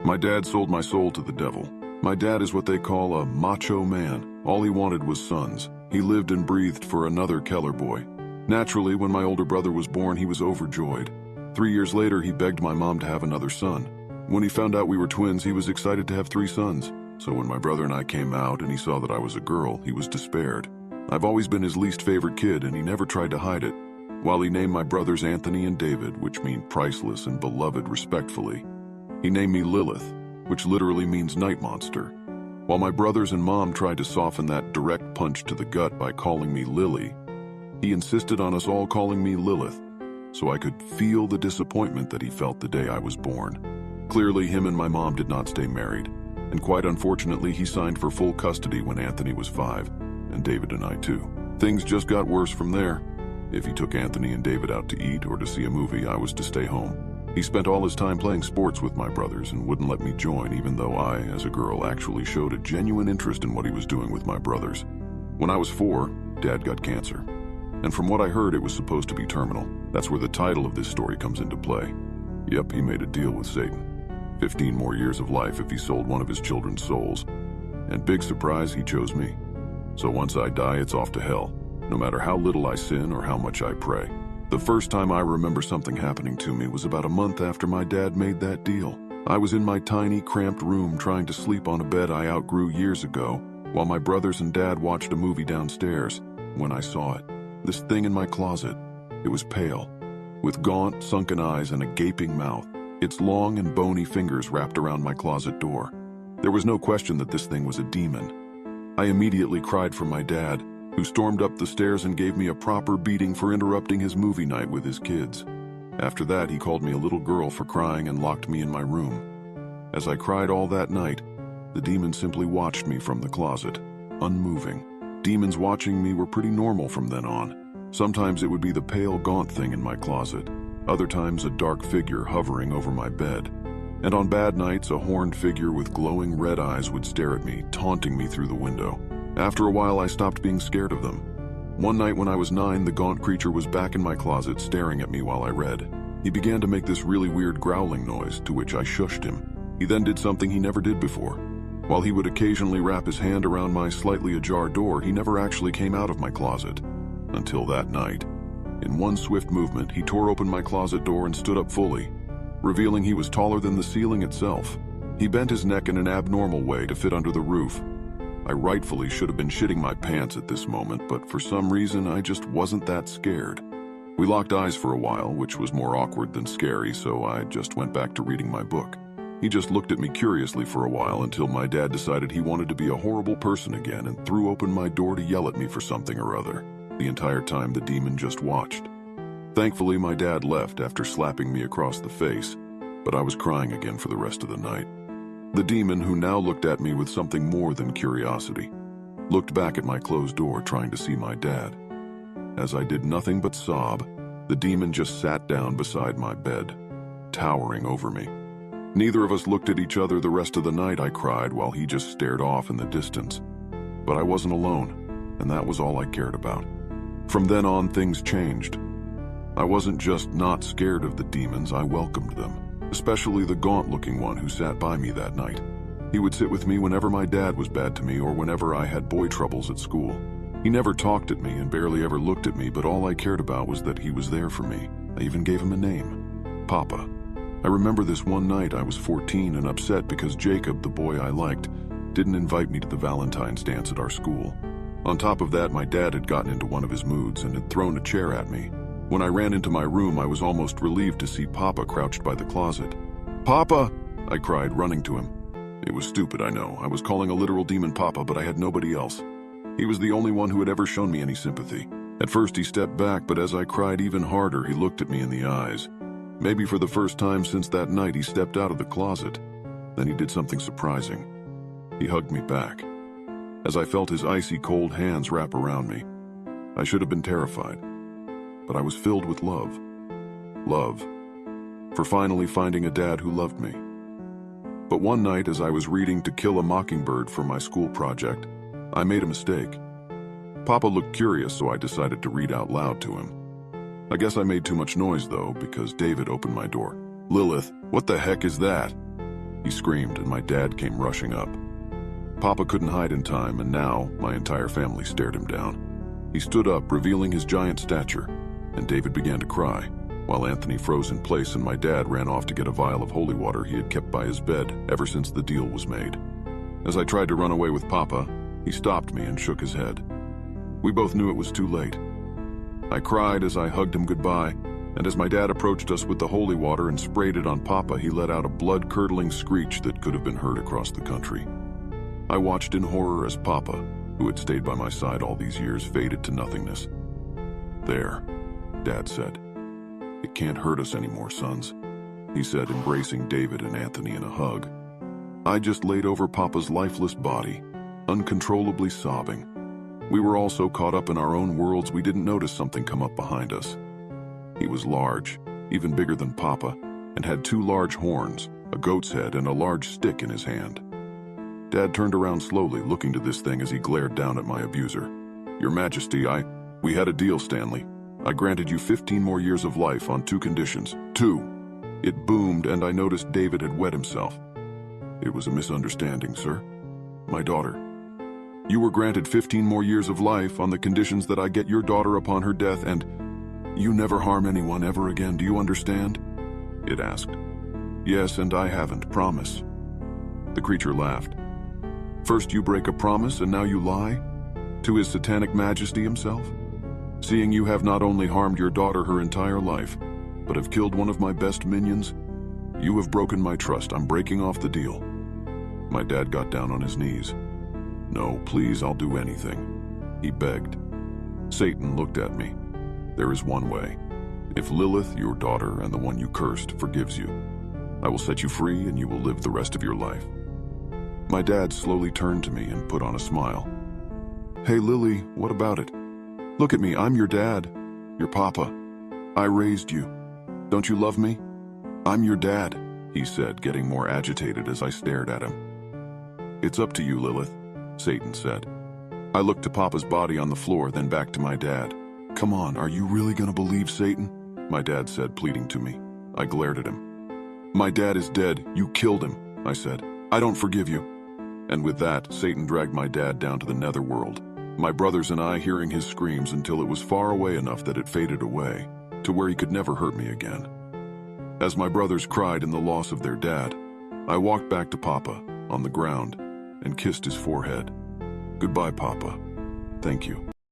My dad sold my soul to the devil. My dad is what they call a macho man. All he wanted was sons. He lived and breathed for another Keller boy. Naturally, when my older brother was born, he was overjoyed. 3 years later, he begged my mom to have another son. When he found out we were twins, he was excited to have 3 sons. So when my brother and I came out and he saw that I was a girl, he was despaired. I've always been his least favorite kid, and he never tried to hide it. While he named my brothers Anthony and David, which mean priceless and beloved respectfully, he named me Lilith, which literally means night monster. While my brothers and mom tried to soften that direct punch to the gut by calling me Lily, he insisted on us all calling me Lilith, so I could feel the disappointment that he felt the day I was born. Clearly, him and my mom did not stay married, and quite unfortunately, he signed for full custody when Anthony was 5, and David and I too. Things just got worse from there. If he took Anthony and David out to eat or to see a movie, I was to stay home. He spent all his time playing sports with my brothers and wouldn't let me join, even though I, as a girl, actually showed a genuine interest in what he was doing with my brothers. When I was 4, Dad got cancer. And from what I heard, it was supposed to be terminal. That's where the title of this story comes into play. Yep, he made a deal with Satan. 15 more years of life if he sold one of his children's souls. And big surprise, he chose me. So once I die, it's off to hell, no matter how little I sin or how much I pray. The first time I remember something happening to me was about a month after my dad made that deal. I was in my tiny, cramped room trying to sleep on a bed I outgrew years ago, while my brothers and dad watched a movie downstairs, when I saw it. This thing in my closet. It was pale, with gaunt, sunken eyes and a gaping mouth, its long and bony fingers wrapped around my closet door. There was no question that this thing was a demon. I immediately cried for my dad, who stormed up the stairs and gave me a proper beating for interrupting his movie night with his kids. After that, he called me a little girl for crying and locked me in my room. As I cried all that night, the demon simply watched me from the closet, unmoving. Demons watching me were pretty normal from then on. Sometimes it would be the pale, gaunt thing in my closet. Other times a dark figure hovering over my bed. And on bad nights, a horned figure with glowing red eyes would stare at me, taunting me through the window. After a while, I stopped being scared of them. One night when I was 9, the gaunt creature was back in my closet staring at me while I read. He began to make this really weird growling noise, to which I shushed him. He then did something he never did before. While he would occasionally wrap his hand around my slightly ajar door, he never actually came out of my closet. Until that night. In one swift movement, he tore open my closet door and stood up fully, revealing he was taller than the ceiling itself. He bent his neck in an abnormal way to fit under the roof. I rightfully should have been shitting my pants at this moment, but for some reason I just wasn't that scared. We locked eyes for a while, which was more awkward than scary, so I just went back to reading my book. He just looked at me curiously for a while until my dad decided he wanted to be a horrible person again and threw open my door to yell at me for something or other. The entire time the demon just watched. Thankfully, my dad left after slapping me across the face, but I was crying again for the rest of the night. The demon, who now looked at me with something more than curiosity, looked back at my closed door trying to see my dad. As I did nothing but sob, the demon just sat down beside my bed, towering over me. Neither of us looked at each other the rest of the night, I cried, while he just stared off in the distance. But I wasn't alone, and that was all I cared about. From then on, things changed. I wasn't just not scared of the demons, I welcomed them. Especially the gaunt-looking one who sat by me that night. He would sit with me whenever my dad was bad to me or whenever I had boy troubles at school. He never talked at me and barely ever looked at me, but all I cared about was that he was there for me. I even gave him a name, Papa. I remember this one night I was 14 and upset because Jacob, the boy I liked, didn't invite me to the Valentine's dance at our school. On top of that, my dad had gotten into one of his moods and had thrown a chair at me. When I ran into my room, I was almost relieved to see Papa crouched by the closet. "Papa!" I cried, running to him. It was stupid, I know. I was calling a literal demon Papa, but I had nobody else. He was the only one who had ever shown me any sympathy. At first he stepped back, but as I cried even harder, he looked at me in the eyes. Maybe for the first time since that night, he stepped out of the closet. Then he did something surprising. He hugged me back. As I felt his icy cold hands wrap around me, I should have been terrified. But I was filled with love. Love. For finally finding a dad who loved me. But one night, as I was reading To Kill a Mockingbird for my school project, I made a mistake. Papa looked curious, so I decided to read out loud to him. I guess I made too much noise, though, because David opened my door. "Lilith, what the heck is that?" He screamed, and my dad came rushing up. Papa couldn't hide in time, and now my entire family stared him down. He stood up, revealing his giant stature, and David began to cry, while Anthony froze in place and my dad ran off to get a vial of holy water he had kept by his bed ever since the deal was made. As I tried to run away with Papa, he stopped me and shook his head. We both knew it was too late. I cried as I hugged him goodbye, and as my dad approached us with the holy water and sprayed it on Papa, he let out a blood-curdling screech that could have been heard across the country. I watched in horror as Papa, who had stayed by my side all these years, faded to nothingness. "There," Dad said. "It can't hurt us anymore, sons," he said, embracing David and Anthony in a hug. I just laid over Papa's lifeless body, uncontrollably sobbing. We were all so caught up in our own worlds we didn't notice something come up behind us. He was large, even bigger than Papa, and had 2 large horns, a goat's head, and a large stick in his hand. Dad turned around slowly, looking to this thing as he glared down at my abuser. "Your Majesty, we had a deal, Stanley. I granted you 15 more years of life on 2 conditions. 2. It boomed, and I noticed David had wet himself. "It was a misunderstanding, sir. My daughter. You were granted 15 more years of life on the conditions that I get your daughter upon her death, and you never harm anyone ever again. Do you understand?" It asked. "Yes, and I haven't, promise." The creature laughed. "First you break a promise, and now you lie? To His Satanic Majesty himself? Seeing you have not only harmed your daughter her entire life, but have killed one of my best minions? You have broken my trust. I'm breaking off the deal." My dad got down on his knees. "No, please, I'll do anything," he begged. Satan looked at me. "There is one way. If Lilith, your daughter, and the one you cursed, forgives you, I will set you free and you will live the rest of your life." My dad slowly turned to me and put on a smile. "Hey, Lily, what about it? Look at me, I'm your dad, your Papa. I raised you. Don't you love me? I'm your dad," he said, getting more agitated as I stared at him. "It's up to you, Lilith," Satan said. I looked to Papa's body on the floor, then back to my dad. "Come on, are you really gonna believe Satan?" my dad said, pleading to me. I glared at him. "My dad is dead. You killed him," I said. "I don't forgive you." And with that, Satan dragged my dad down to the netherworld, my brothers and I hearing his screams until it was far away enough that it faded away, to where he could never hurt me again. As my brothers cried in the loss of their dad, I walked back to Papa, on the ground, and kissed his forehead. "Goodbye, Papa. Thank you."